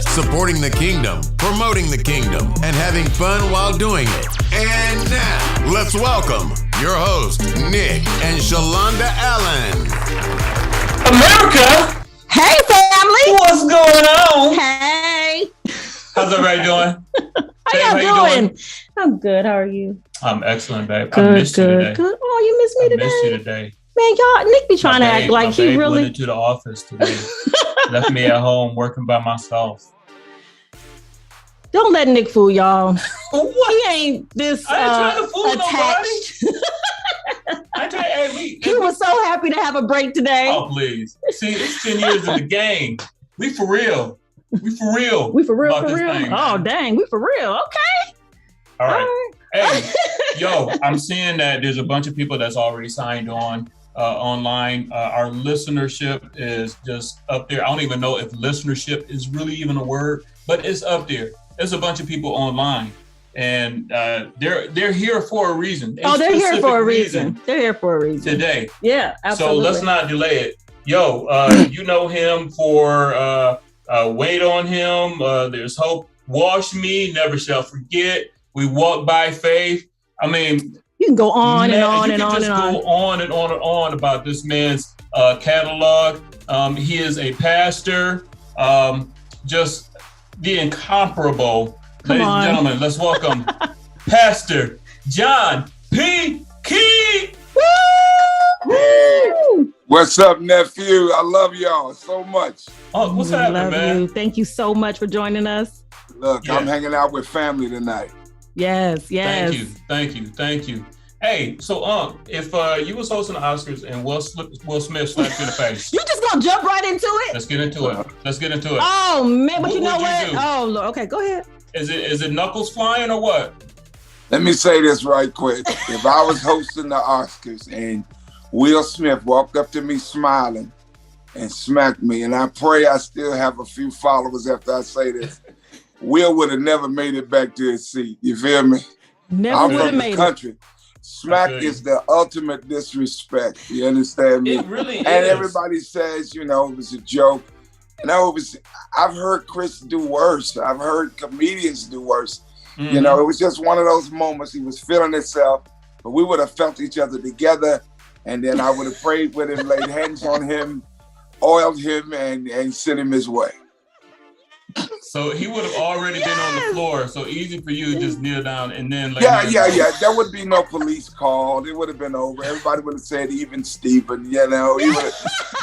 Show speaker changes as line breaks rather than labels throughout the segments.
supporting the kingdom, promoting the kingdom, and having fun while doing it. And now, let's welcome your host, Nick and ShaLonda Allen.
America!
Hey, family!
What's going on?
Hey!
How's everybody doing?
How y'all doing? I'm good. How are you?
I'm excellent, babe.
Good,
I missed you today.
Good. Oh, you missed me today?
I missed you today.
Man, y'all, Nick be trying to act like he really...
went into the office today. Left me at home working by myself.
Don't let Nick fool y'all.
What?
He ain't this
I ain't trying to fool
attached. He was so happy to have a break today.
Oh, please. See, it's 10 years in the game. We for real. We for real.
Thing, oh, dang. We for real. Okay.
All right. Hey, yo, I'm seeing that there's a bunch of people that's already signed on online. Our listenership is just up there. I don't even know if listenership is really even a word, but it's up there. There's a bunch of people online, and they're here for a reason.
They're here for a reason. They're here for a reason
today.
Yeah, absolutely.
So let's not delay it. Yo, you know him for Wait on Him. There's Hope. Wash Me, Never Shall Forget. We Walk by Faith. I mean,
you can go on and on and on and on.
Go on and on and on about this man's catalog. He is a pastor. Just the incomparable. Ladies and gentlemen, let's welcome Pastor John P. Key.
Woo!
What's up, nephew? I love y'all so much.
Oh, what's happening,
love
man?
You. Thank you so much for joining us.
Look, I'm hanging out with family tonight.
Yes.
Thank you. Hey, so if you was hosting the Oscars and Will Smith slapped you in the face,
you just gonna jump right into it?
Let's get into it.
Oh man, but you know what?
You
oh, Lord. Okay, go ahead.
Is it knuckles flying or what?
Let me say this right quick. If I was hosting the Oscars and Will Smith walked up to me smiling and smacked me, and I pray I still have a few followers after I say this, Will would have never made it back to his seat. You feel me?
Never would have made
country. Smack is the ultimate disrespect. You understand me?
It really is.
And everybody says, it was a joke. I've heard Chris do worse. I've heard comedians do worse. Mm-hmm. It was just one of those moments. He was feeling himself, but we would have felt each other together. And then I would have prayed with him, laid hands on him, oiled him, and sent him his way.
So he would have already been on the floor. So easy for you to just kneel down and then lay
hands on him. There would be no police call. It would have been over. Everybody would have said, even Stephen, he would have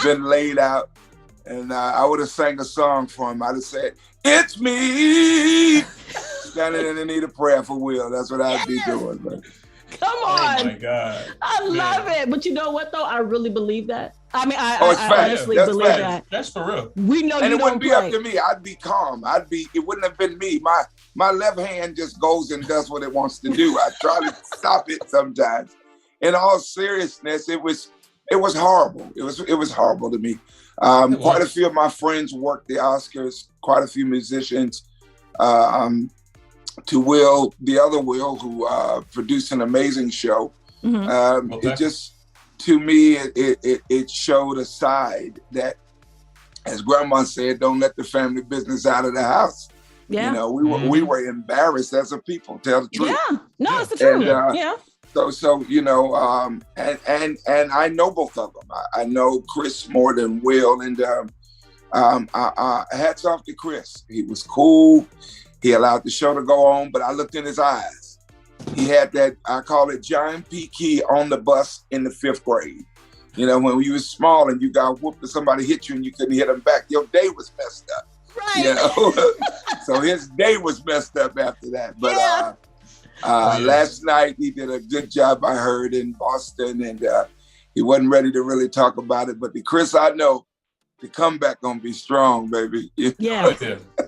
been laid out. And I would have sang a song for him. I'd have said, "It's me." Standing in the need of prayer for Will. That's what I'd be doing. Man.
Come on.
Oh my God.
I love it. But you know what though? I really believe that. I mean, I honestly believe that.
That's for real.
We know
and
you
it wouldn't be
play.
up to me. I'd be calm. It wouldn't have been me. My left hand just goes and does what it wants to do. I try to stop it sometimes. In all seriousness, it was horrible. It was horrible to me. Quite a few of my friends worked the Oscars, quite a few musicians. To Will, the other Will, who produced an amazing show. Mm-hmm. It just, to me, it showed a side that, as Grandma said, don't let the family business out of the house.
Yeah.
We were embarrassed as a people, tell the truth.
Yeah, no, it's the truth. Yeah.
So and I know both of them. I know Chris more than Will, and hats off to Chris. He was cool. He allowed the show to go on, but I looked in his eyes. He had that, I call it John P. Key on the bus in the 5th grade. When you was small and you got whooped or somebody hit you and you couldn't hit them back, your day was messed up.
Right.
So his day was messed up after that. But last night he did a good job, I heard, in Boston, and he wasn't ready to really talk about it. But the Chris I know, the comeback gonna be strong, baby.
Yeah.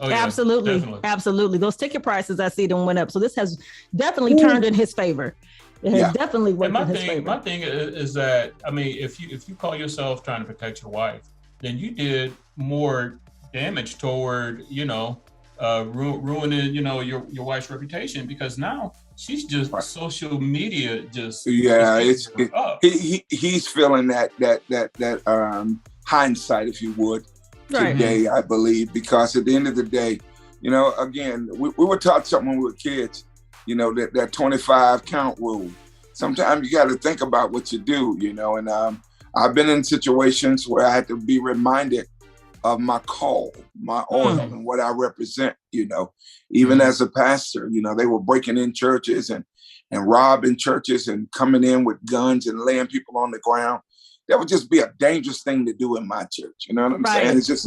Absolutely.
Definitely.
Absolutely. Those ticket prices I see them went up. So this has definitely turned in his favor. It has definitely worked in his favor.
My thing is that, I mean, if you call yourself trying to protect your wife, then you did more damage toward, ruining, your wife's reputation, because now she's just social media just
he's feeling that hindsight, if you would, today, I believe, because at the end of the day, You know, again, we were taught something when we were kids, you know, that 25 count rule. Sometimes you got to think about what you do, you know, and I've been in situations where I had to be reminded of my call, my oil, and what I represent, you know. Even as a pastor, you know, they were breaking in churches and robbing churches and coming in with guns and laying people on the ground. That would just be a dangerous thing to do in my church. You know what I'm saying? It's just,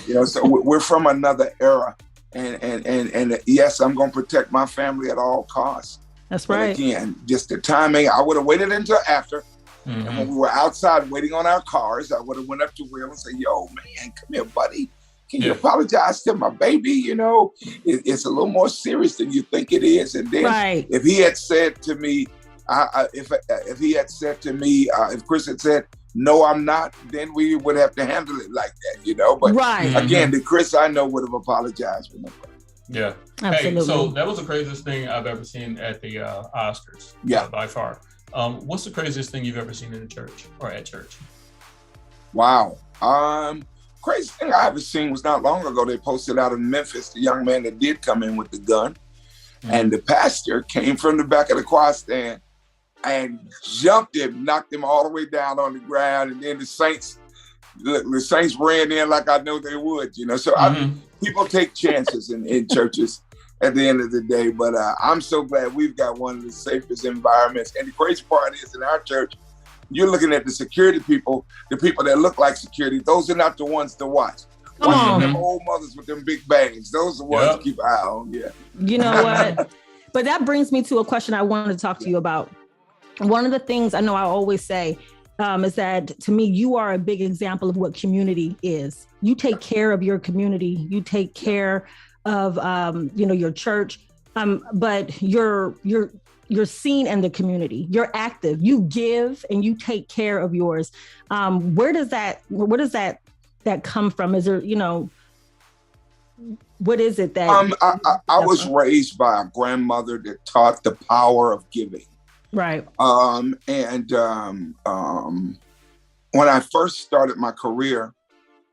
you know, so we're from another era. And yes, I'm going to protect my family at all costs.
That's right.
But again, just the timing, I would have waited until after. And when we were outside waiting on our cars, I would have went up to Will and said, yo, man, come here, buddy. Can you apologize to my baby? You know, it's a little more serious than you think it is. And then if he had said to me, if Chris had said, no, I'm not, then we would have to handle it like that, you know. But again, the Chris I know would have apologized for nobody.
Yeah.
Absolutely.
Hey, so that was the craziest thing I've ever seen at the Oscars. By far. What's the craziest thing you've ever seen in a church or at church?
Wow. Crazy thing I ever seen was not long ago. They posted out in Memphis, the young man that did come in with the gun. And the pastor came from the back of the choir stand and jumped him, knocked him all the way down on the ground. And then the Saints ran in like I know they would, you know. So people take chances in churches at the end of the day. But I'm so glad we've got one of the safest environments. And the crazy part is in our church, you're looking at the security people, the people that look like security. Those are not the ones to watch. Watching them old mothers with them big bags. Those are the ones to keep an eye on. Yeah.
You know what? But that brings me to a question I wanted to talk to you about. One of the things I know I always say is that to me, you are a big example of what community is. You take care of your community. You take care of, your church, but you're seen in the community. You're active. You give and you take care of yours. Where does that come from? Is there, what is it that?
I was raised by a grandmother that taught the power of giving.
Right.
When I first started my career,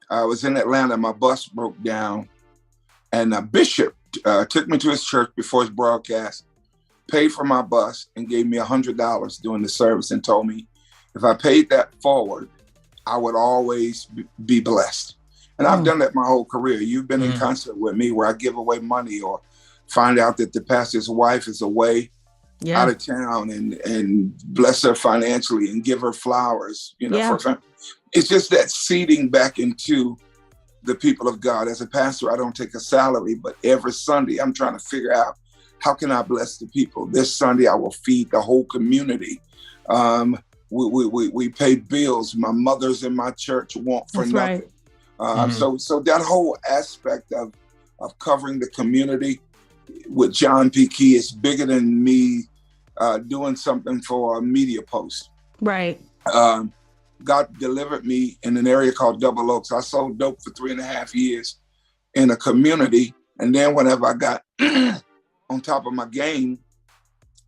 I was in Atlanta. My bus broke down, and a bishop took me to his church before his broadcast, paid for my bus, and gave me $100 during the service, and told me if I paid that forward, I would always be blessed. And I've done that my whole career. You've been in concert with me where I give away money or find out that the pastor's wife is away out of town and bless her financially and give her flowers, for it's just that seeding back into the people of God. As a pastor, I don't take a salary, but every Sunday I'm trying to figure out how can I bless the people. This Sunday I will feed the whole community. We pay bills. My mothers in my church want for nothing. So that whole aspect of covering the community with John P. Key is bigger than me doing something for a media post.
Right.
God delivered me in an area called Double Oaks. I sold dope for 3.5 years in a community. And then whenever I got on top of my game,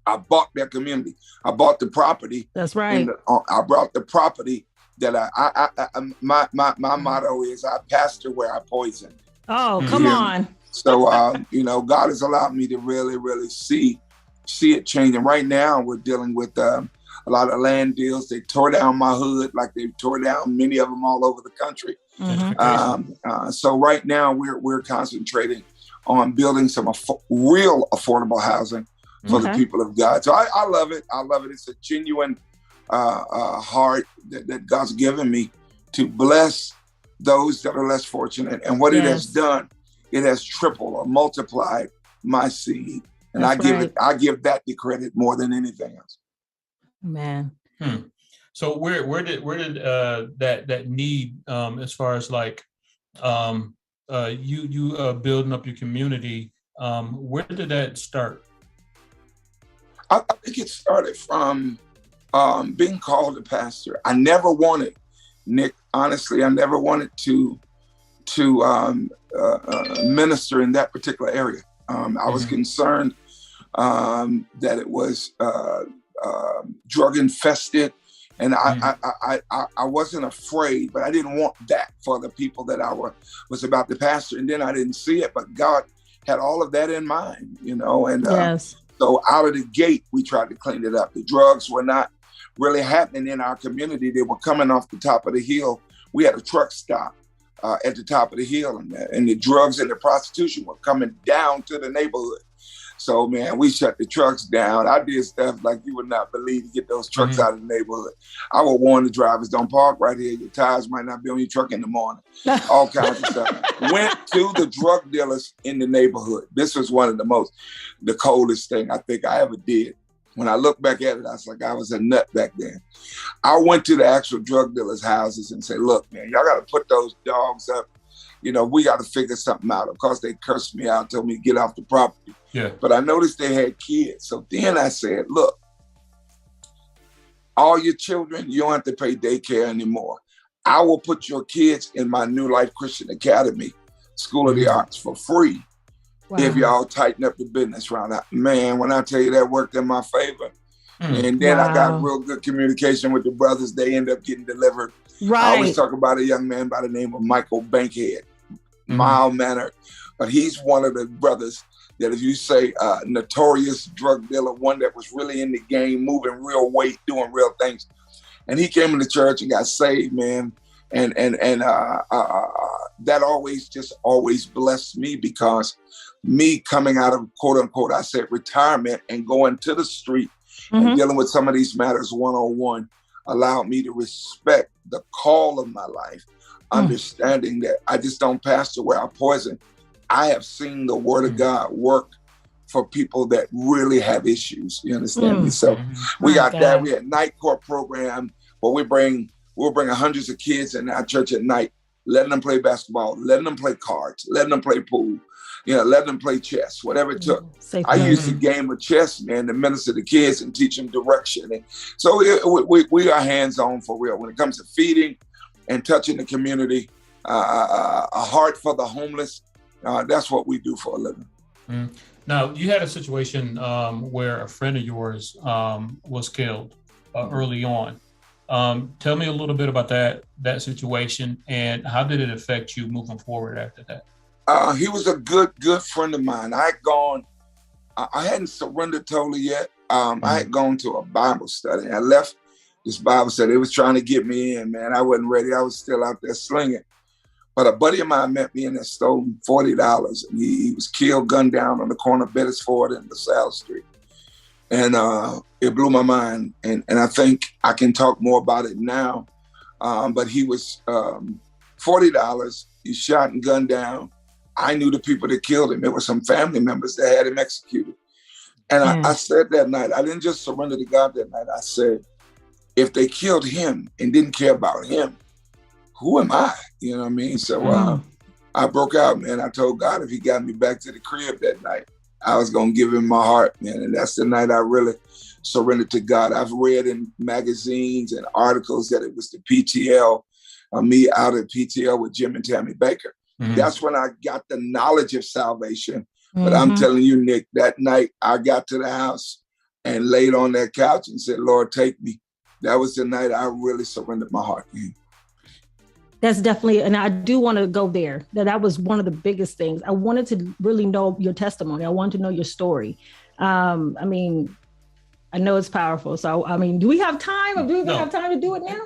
I bought that community. I bought the property.
That's right.
I brought the property that my motto is I pastor where I poison.
Oh, come on.
So, God has allowed me to really, really see it changing. Right now, we're dealing with a lot of land deals. They tore down my hood like they tore down many of them all over the country. So right now, we're concentrating on building some real affordable housing for the people of God. So I love it. I love it. It's a genuine heart that God's given me to bless those that are less fortunate. And what it has done, it has tripled or multiplied my seed. And I give that the credit more than anything else.
Man.
So where did that need as far as like you building up your community, where did that start?
I think it started from being called a pastor. I never wanted, Nick, honestly, I never wanted to minister in that particular area. I was concerned that it was drug infested, and I wasn't afraid, but I didn't want that for the people that I was about to pastor. And then I didn't see it, but God had all of that in mind, you know, and
Yes.
so out of the gate, we tried to clean it up. The drugs were not really happening in our community. They were coming off the top of the hill. We had a truck stop at the top of the hill, and the drugs and the prostitution were coming down to the neighborhood. So, man, we shut the trucks down. I did stuff like you would not believe to get those trucks out of the neighborhood. I would warn the drivers, don't park right here. Your tires might not be on your truck in the morning. All kinds of stuff. Went to the drug dealers in the neighborhood. This was one of the coldest thing I think I ever did. When I look back at it, I was like, I was a nut back then. I went to the actual drug dealers' houses and said, look, man, y'all got to put those dogs up. You know, we got to figure something out. Of course, they cursed me out, told me to get off the property.
Yeah.
But I noticed they had kids. So then I said, look, all your children, you don't have to pay daycare anymore. I will put your kids in my New Life Christian Academy, School of the Arts, for free. Wow. If y'all tighten up the business around that. Man, when I tell you that worked in my favor. And then I got real good communication with the brothers. They end up getting delivered.
Right.
I always talk about a young man by the name of Michael Bankhead, mild-mannered, but he's one of the brothers that, if you say notorious drug dealer, one that was really in the game, moving real weight, doing real things. And he came into church and got saved, man. And that always blessed me, because me coming out of, quote unquote, I said retirement, and going to the street and dealing with some of these matters one-on-one allowed me to respect the call of my life, understanding that I just don't pastor where I poison. I have seen the word of God work for people that really have issues. You understand me? So we got that. We had night court program where we'll bring hundreds of kids in our church at night, letting them play basketball, letting them play cards, letting them play pool, you know, letting them play chess, whatever it took. I used the game of chess, man, to minister to kids and teach them direction. And so we are hands-on for real. When it comes to feeding and touching the community, a heart for the homeless, that's what we do for a living.
Now, you had a situation where a friend of yours was killed early on. Tell me a little bit about that situation, and how did it affect you moving forward after that?
He was a good friend of mine. I hadn't surrendered totally yet. I had gone to a Bible study. I left this Bible study. It was trying to get me in, man. I wasn't ready. I was still out there slinging. But a buddy of mine met me and had stolen $40. And he was killed, gunned down on the corner of Bettisford and LaSalle Street. And it blew my mind. And I think I can talk more about it now. But he was $40. He shot and gunned down. I knew the people that killed him. It were some family members that had him executed. And I said that night, I didn't just surrender to God that night. I said, if they killed him and didn't care about him, who am I? You know what I mean? So I broke out, man. I told God if he got me back to the crib that night, I was going to give him my heart, man. And that's the night I really surrendered to God. I've read in magazines and articles that it was the PTL, me out at PTL with Jim and Tammy Baker. That's when I got the knowledge of salvation. But I'm telling you, Nick, that night I got to the house and laid on that couch and said, Lord, take me. That was the night I really surrendered my heart to him.
That's definitely, and I do want to go there. That was one of the biggest things. I wanted to really know your testimony. I wanted to know your story. I mean, I know it's powerful. So, I mean, do we have time? Or do we have time to do it now?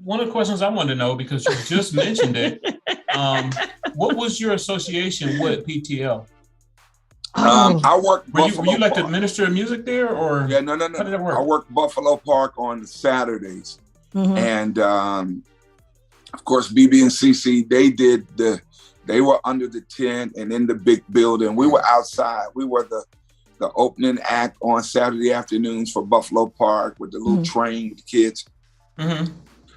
One of the questions I wanted to know, because you just mentioned it, what was your association with PTL?
I worked Buffalo
Were you like
Park.
the minister of music there, or?
Yeah, no.
How did that work?
I worked Buffalo Park on the Saturdays. And of course, BB and CC, they were under the tent and in the big building. We were outside. We were the opening act on Saturday afternoons for Buffalo Park with the little train with the kids.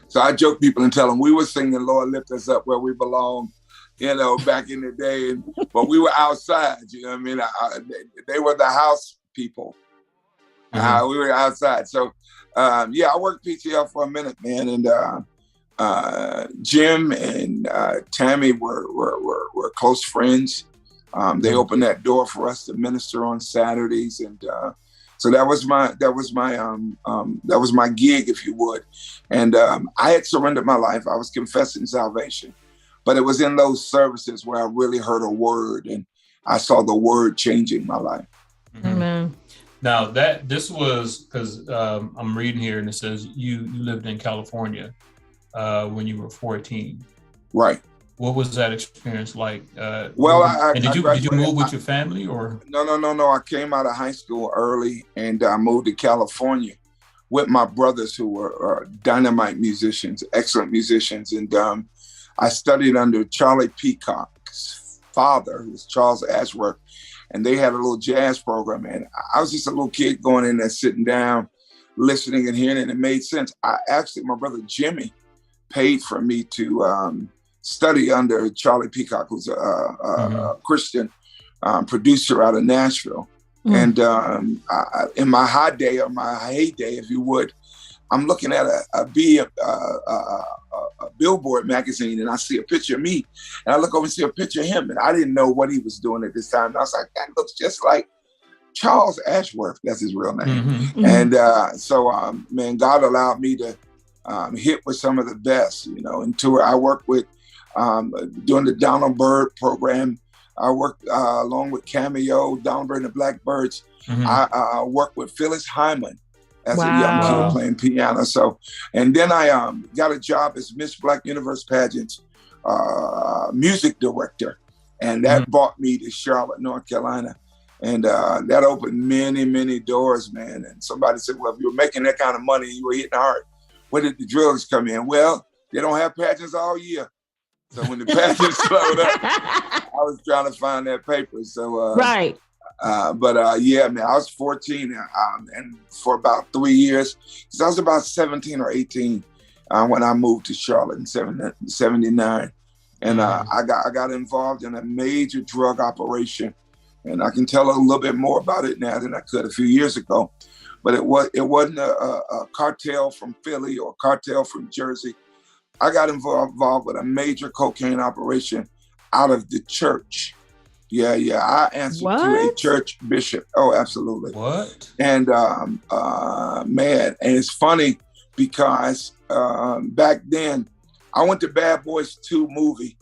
So I joke people and tell them we were singing "Lord Lift Us Up Where We Belong," you know, back in the day. But we were outside, you know what I mean? They were the house people. We were outside. So, I worked PTL for a minute, man. And Jim and Tammy were close friends. They opened that door for us to minister on Saturdays. And so that was my gig, if you would. And I had surrendered my life. I was confessing salvation, but it was in those services where I really heard a word. And I saw the word changing my life.
Amen.
Now this was because I'm reading here and it says you lived in California when you were 14.
Right.
What was that experience like?
Well,
did you move with your family or?
No. I came out of high school early and I moved to California with my brothers who were dynamite musicians, excellent musicians. And I studied under Charlie Peacock's father, who was Charles Ashworth. And they had a little jazz program. And I was just a little kid going in there, sitting down, listening and hearing it. And it made sense. My brother Jimmy paid for me to study under Charlie Peacock, who's a Christian producer out of Nashville. And in my heyday, or my heyday, if you would, I'm looking at a Billboard magazine, and I see a picture of me, and I look over and see a picture of him, and I didn't know what he was doing at this time. And I was like, that looks just like Charles Ashworth. That's his real name. And so, man, God allowed me to hit with some of the best, and tour. I worked with doing the Donald Byrd program. I worked along with Cameo, Donald Byrd and the Blackbirds. I worked with Phyllis Hyman as a young kid playing piano. So, and then I got a job as Miss Black Universe Pageant's music director. And that brought me to Charlotte, North Carolina. And that opened many, many doors, man. And somebody said, well, if you were making that kind of money, you were hitting hard, where did the drugs come in? Well, they don't have pageants all year. So when the pageant slowed up, I was trying to find that paper. So
right.
Yeah, man, I was 14 and for about 3 years, because I was about 17 or 18 when I moved to Charlotte in 79. And I got involved in a major drug operation. And I can tell a little bit more about it now than I could a few years ago. But it wasn't a cartel from Philly or cartel from Jersey. I got involved with a major cocaine operation out of the church. Yeah. I answered to a church bishop. Oh, absolutely.
What?
And man, and it's funny because back then I went to Bad Boys 2 movie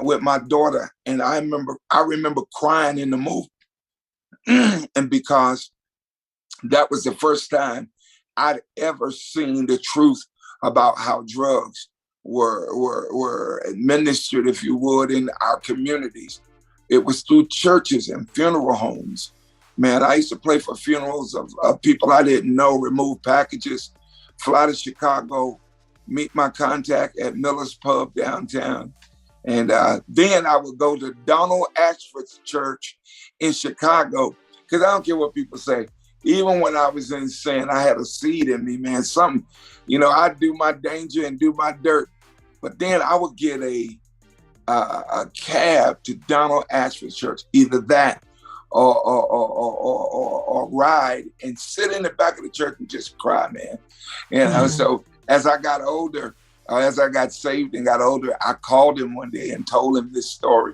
with my daughter, and I remember crying in the movie, and because that was the first time I'd ever seen the truth about how drugs were administered, if you would, in our communities. It was through churches and funeral homes. Man, I used to play for funerals of people I didn't know, remove packages, fly to Chicago, meet my contact at Miller's Pub downtown. And then I would go to Donald Ashford's church in Chicago, because I don't care what people say. Even when I was in sin, I had a seed in me, man. Something, I'd do my danger and do my dirt. But then I would get a cab to Donald Ashford's church, either that or ride and sit in the back of the church and just cry, man. And so as I got older, as I got saved and got older, I called him one day and told him this story.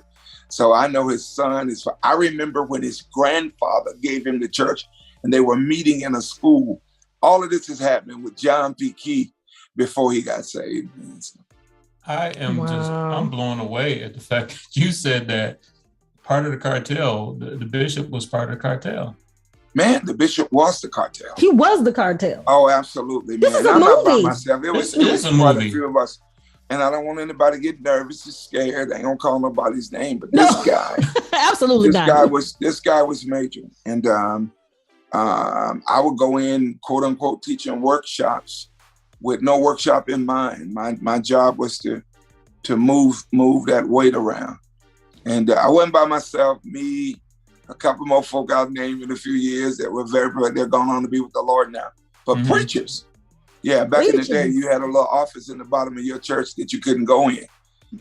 So I know his son is. I remember when his grandfather gave him the church, and they were meeting in a school. All of this is happening with John P. Key before he got saved.
I am I'm blown away at the fact that you said that part of the cartel, the bishop was part of the cartel.
Man, the bishop was the cartel.
He was the cartel.
Oh, absolutely, man.
This is a movie.
Not by myself. It was
a
quite
movie.
a few of us. And I don't want anybody to get nervous or scared. I ain't gonna call nobody's name, but this guy,
absolutely not.
This guy was major. And I would go in, quote unquote, teaching workshops with no workshop in mind. My job was to move that weight around. And I wasn't by myself. Me, a couple more folk I'll name in a few years that were they're going on to be with the Lord now. But preachers. Yeah, back in the day, you had a little office in the bottom of your church that you couldn't go in.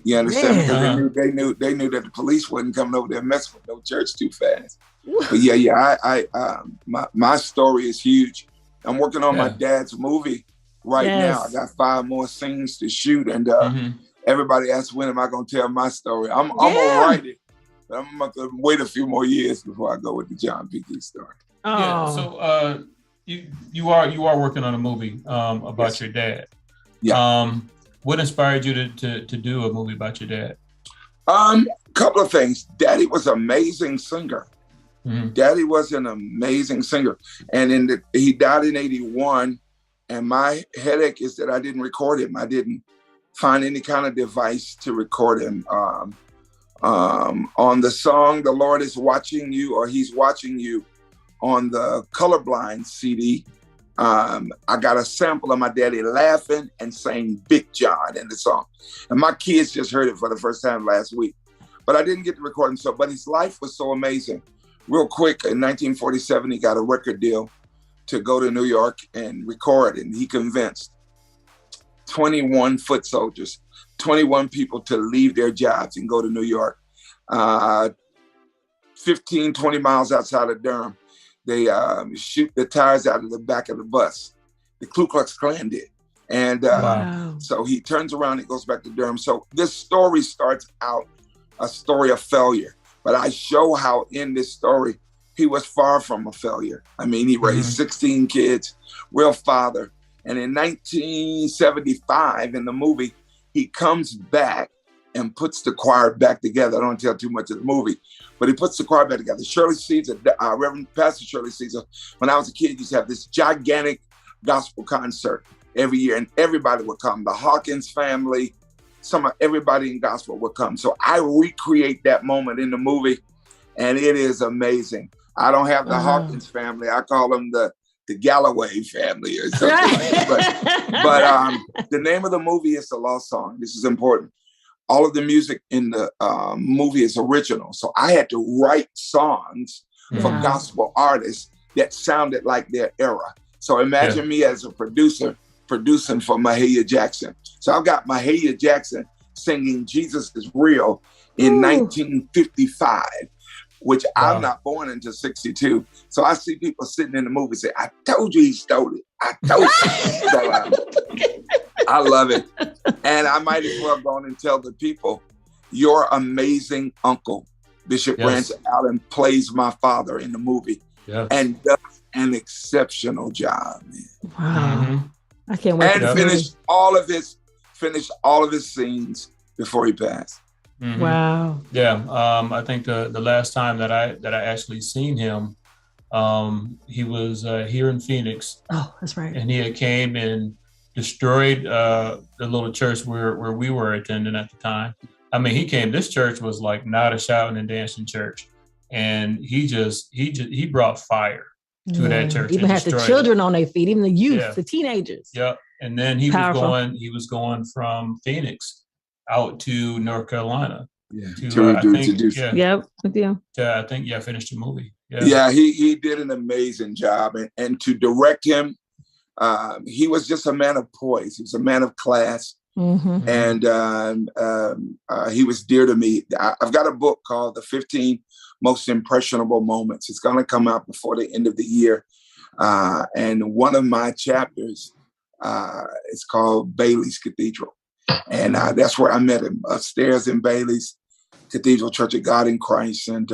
You understand? Because they knew that the police wasn't coming over there messing with no church too fast. But my story is huge. I'm working on my dad's movie right now. I got 5 more scenes to shoot, and everybody asks, when am I going to tell my story? I'm going to write it, but I'm going to wait a few more years before I go with the John P. Key story.
Oh.
Yeah. So you are working on a movie about your dad.
Yeah.
What inspired you to do a movie about your dad?
Couple of things. Daddy was an amazing singer.
Mm-hmm.
Daddy was an amazing singer. And he died in 81. And my headache is that I didn't record him. I didn't find any kind of device to record him. On the song, The Lord is Watching You, or He's Watching You, on the Colorblind CD, I got a sample of my daddy laughing and saying Big John in the song. And my kids just heard it for the first time last week. But I didn't get to record him. But his life was so amazing. Real quick, in 1947, he got a record deal to go to New York and record. And he convinced 21 foot soldiers, 21 people to leave their jobs and go to New York. 15, 20 miles outside of Durham, they shoot the tires out of the back of the bus. The Ku Klux Klan did. And so he turns around and goes back to Durham. So this story starts out a story of failure. But I show how in this story, he was far from a failure. I mean, he raised 16 kids, real father. And in 1975, in the movie, he comes back and puts the choir back together. I don't want to tell too much of the movie, but he puts the choir back together. Shirley Caesar, Reverend Pastor Shirley Caesar, when I was a kid, used to have this gigantic gospel concert every year, and everybody would come. The Hawkins family, everybody in gospel would come. So I recreate that moment in the movie, and it is amazing. I don't have the Hawkins family. I call them the Galloway family or something. but the name of the movie is The Lost Song. This is important. All of the music in the movie is original. So I had to write songs for gospel artists that sounded like their era. So imagine me as a producer producing for Mahalia Jackson. So I've got Mahalia Jackson singing Jesus is Real in 1955, which I'm not born until 62. So I see people sitting in the movie say, I told you he stole it. I told you. So, I love it. And I might as well go on and tell the people, your amazing uncle, Bishop Rance Allen, plays my father in the movie and does an exceptional job. Man.
Wow. I can't wait
and
to
finish all of his scenes before he passed.
Mm-hmm.
Wow.
Yeah. I think the last time that I actually seen him, he was here in Phoenix.
Oh, that's right.
And he had came and destroyed the little church where we were attending at the time. I mean, he came. This church was like not a shouting and dancing church, and he brought fire to that church.
Even had the children on their feet, even the youth, the teenagers.
Yeah, and then he was going from Phoenix out to North Carolina.
Yeah,
finish the movie.
Yeah, he did an amazing job, and to direct him. He was just a man of poise. He was a man of class. And he was dear to me. I've got a book called The 15 Most Impressionable Moments. It's going to come out before the end of the year. And one of my chapters is called Bailey's Cathedral. And that's where I met him, upstairs in Bailey's Cathedral Church of God in Christ. And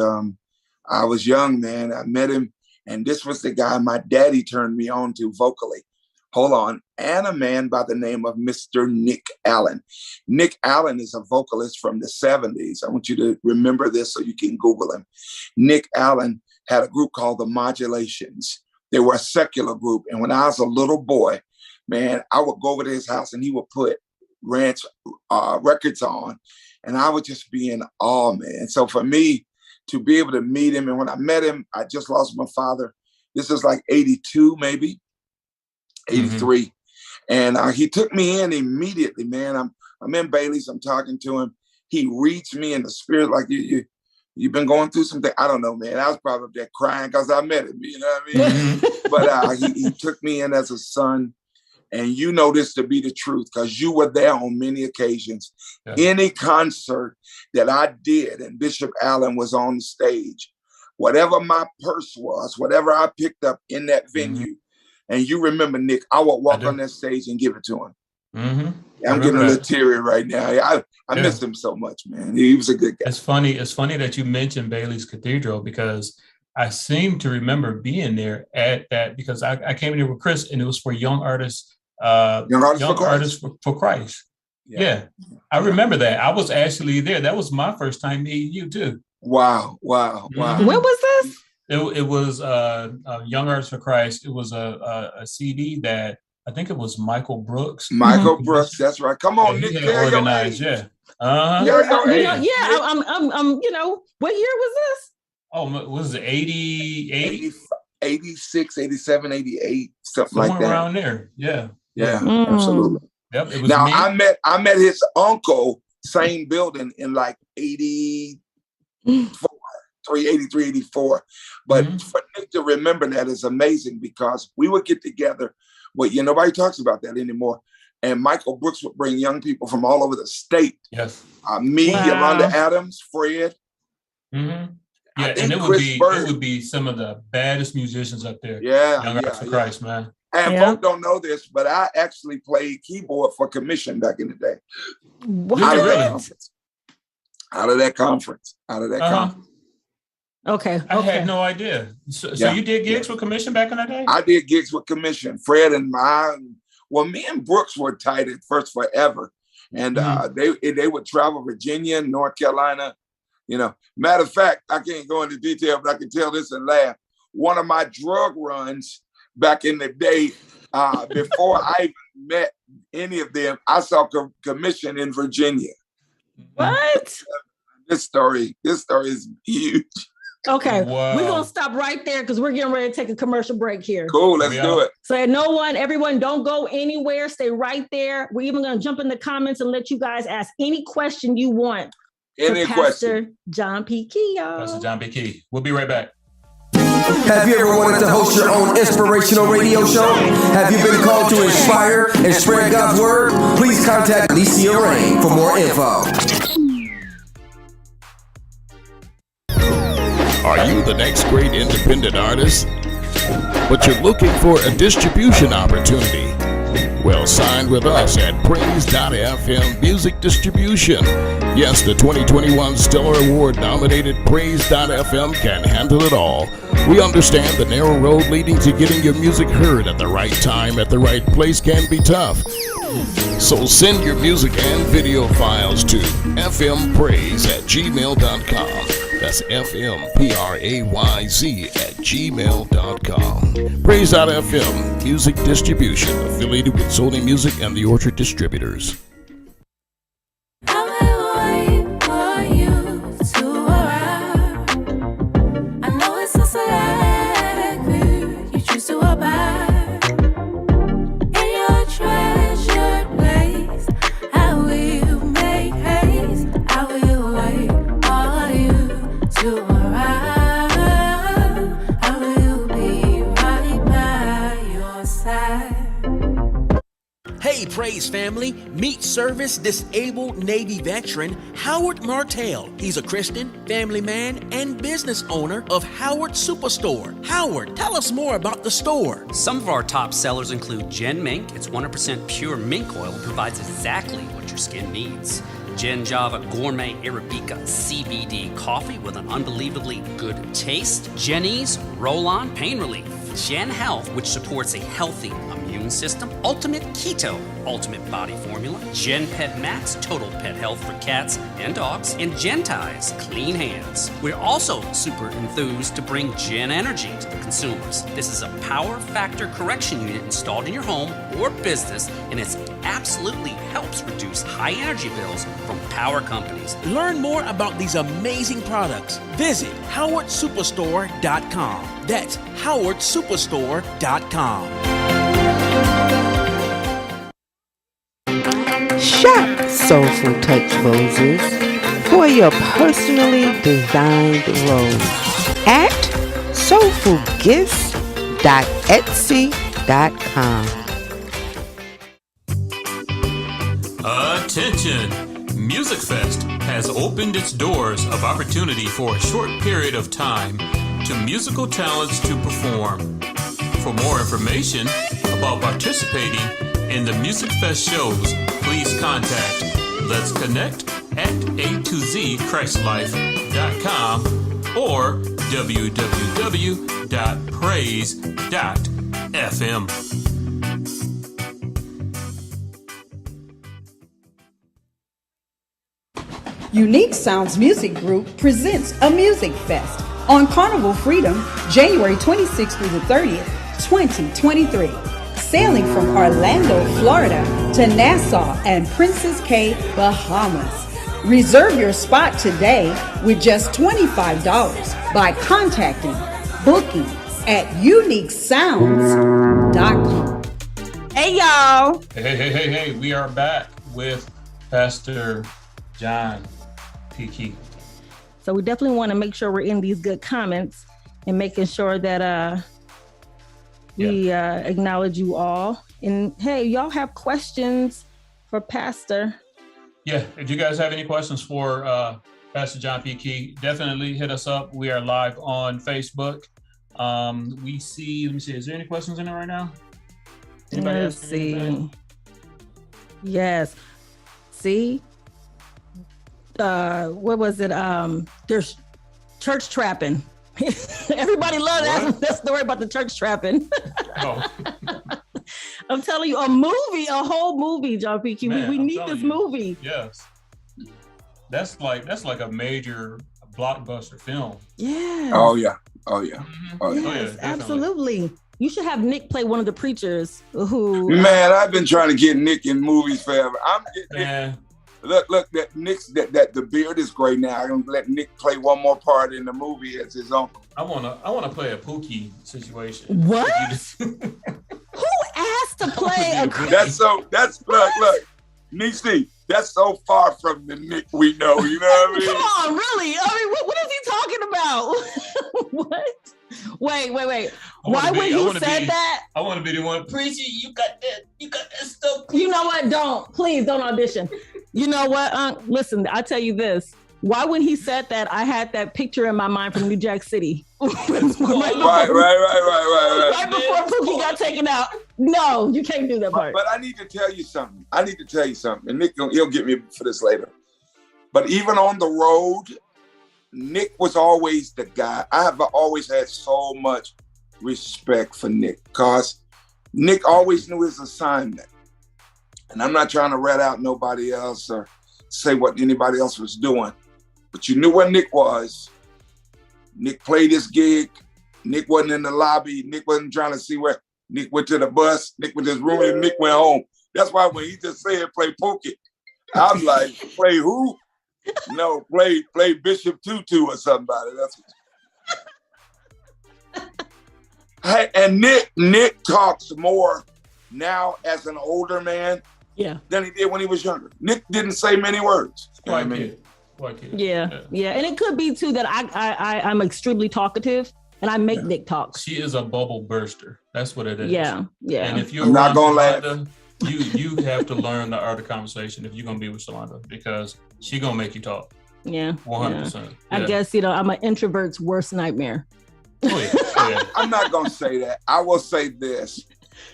I was young, man. I met him. And this was the guy my daddy turned me on to vocally. Hold on. And a man by the name of Mr. Nick Allen. Nick Allen is a vocalist from the 70s. I want you to remember this so you can Google him. Nick Allen had a group called the Modulations. They were a secular group. And when I was a little boy, man, I would go over to his house and he would put ranch records on. And I would just be in awe, man. So for me to be able to meet him, and when I met him, I just lost my father. This is like 82, maybe. 83. And he took me in immediately, man. I'm in Bailey's. I'm talking to him. He reads me in the spirit like you've been going through something. I don't know, man. I was probably up there crying because I met him. You know what I mean? But he took me in as a son. And you know this to be the truth because you were there on many occasions. Yeah. Any concert that I did and Bishop Allen was on the stage, whatever my purse was, whatever I picked up in that venue, and you remember, Nick, I would walk on that stage and give it to him. I'm getting a little teary right now. I miss him so much, man. He was a good guy.
It's funny that you mentioned Bailey's Cathedral because I seem to remember being there at that because I came in there with Chris and it was for young artists. Young artists for Christ. Yeah. I remember that. I was actually there. That was my first time meeting you too.
Wow.
When was this?
It was Young Arts for Christ. It was a CD that I think it was Michael Brooks.
Michael Brooks, that's right. Come on, Nick.
He had organized, yeah. I'm
what year was this?
Oh, what was it 88?
86, 87, 88, something like that.
Around there. Yeah.
Yeah, absolutely.
Yep. It was
now
me.
I met his uncle, same building in like 83, 84. But for Nick to remember that is amazing because we would get together. Well, nobody talks about that anymore. And Michael Brooks would bring young people from all over the state.
Yes.
Me, Yolanda Adams, Fred.
Mm-hmm. Yeah, and it would be some of the baddest musicians up there.
Yeah.
Young Arts for Christ, man.
And folks don't know this, but I actually played keyboard for commission back in the day.
What?
Out of that conference.
Okay.
I had no idea. So you did gigs with commission back in the day?
I did gigs with commission. Fred and me and Brooks were tight at first forever. And they would travel Virginia, North Carolina. Matter of fact, I can't go into detail, but I can tell this and laugh. One of my drug runs back in the day, before I even met any of them, I saw commission in Virginia.
What?
This story is huge.
Okay, we're going to stop right there because we're getting ready to take a commercial break here.
Cool, let's do it.
So everyone, don't go anywhere. Stay right there. We're even going to jump in the comments and let you guys ask any question you want. Pastor John P. Key, y'all.
Pastor John P. Key. We'll be right back.
Have you ever wanted to host your own inspirational radio show? Have you been called to inspire and spread God's word? Please contact Alicia Rain for more info.
Are you the next great independent artist? But you're looking for a distribution opportunity? Well, sign with us at PRAYzy.FM Music Distribution. Yes, the 2021 Stellar Award nominated PRAYzy.FM can handle it all. We understand the narrow road leading to getting your music heard at the right time at the right place can be tough. So send your music and video files to fmprayz@gmail.com. That's fmprayz@gmail.com. PRAYzy.FM Music Distribution, affiliated with Sony Music and the Orchard Distributors.
Hey, Praise family, meet service disabled Navy veteran Howard Martell. He's a Christian, family man, and business owner of Howard Superstore. Howard, tell us more about the store.
Some of our top sellers include Gen Mink. It's 100% pure mink oil and provides exactly what your skin needs. Gen Java Gourmet Arabica CBD coffee with an unbelievably good taste. Jenny's Roll-On Pain Relief. Gen Health, which supports a healthy immune system. Ultimate Keto, Ultimate Body Formula. Gen Pet Max, Total Pet Health for cats and dogs. And Gen Ties, Clean Hands. We're also super enthused to bring Gen Energy to the consumers. This is a power factor correction unit installed in your home or business, and it absolutely helps reduce high energy bills from power companies.
Learn more about these amazing products. Visit howardsuperstore.com. That's howardsuperstore.com.
Shop Soulful Touch Roses for your personally designed rose at soulfulgifts.etsy.com.
Attention! Music Fest has opened its doors of opportunity for a short period of time to musical talents to perform. For more information about participating in the Music Fest shows, please contact Let's Connect at A2ZChristlife.com or www.PRAYzy.FM.
Unique Sounds Music Group presents a music fest on Carnival Freedom, January 26th through the 30th, 2023. Sailing from Orlando, Florida to Nassau and Princess Cay, Bahamas. Reserve your spot today with just $25 by contacting booking at uniquesounds.com.
Hey, y'all.
Hey. We are back with Pastor John Vikki.
So we definitely want to make sure we're in these good comments and making sure that we acknowledge you all. And hey, y'all have questions for Pastor?
Yeah, if you guys have any questions for Pastor John Vikki, definitely hit us up. We are live on Facebook. Let me see, is there any questions in there right now? Anybody
Let's see. Yes. See? What was it? There's church trapping. Everybody loves that story about the church trapping.
Oh.
I'm telling you, a whole movie, John Vikki. We need this movie.
Yes. That's like a major blockbuster film.
Yeah.
Oh yeah. Mm-hmm.
Yes, absolutely. You should have Nick play one of the preachers who.
Man, I've been trying to get Nick in movies forever. Look, that Nick's that the beard is great now. I'm gonna let Nick play one more part in the movie as his uncle.
I wanna play a Pookie situation.
What? Who asked to play a
look, Niecy, that's so far from the Nick we know, you know what I mean?
Come on, really? I mean, what is he talking about? What? Wait. Why when he said that?
I want to be the one. Preacher, you got that stuff.
You know what? Please don't audition. You know what? Listen, I tell you this. Why when he said that, I had that picture in my mind from New Jack City. Right before Pookie got taken out. No, you can't do that part.
But I need to tell you something. And Nick, he'll get me for this later. But even on the road, Nick was always the guy. I have always had so much respect for Nick because Nick always knew his assignment. And I'm not trying to rat out nobody else or say what anybody else was doing, but you knew where Nick was. Nick played his gig. Nick wasn't in the lobby. Nick wasn't trying to see where Nick went to the bus. Nick went to his room and Nick went home. That's why when he just said play Pookie, I'm like, play who? No, play Bishop Tutu or somebody. That's what... Hey, and Nick talks more now as an older man than he did when he was younger. Nick didn't say many words.
White kid.
Yeah. And it could be too that I'm extremely talkative and I make Nick talk.
She is a bubble burster. That's what it is.
Yeah.
And if you're
not gonna laugh,
you have to learn the art of conversation if you're gonna be with ShaLonda because she's gonna make you talk.
Yeah.
100%.
I guess I'm an introvert's worst nightmare.
Oh, yeah.
I'm not gonna say that. I will say this,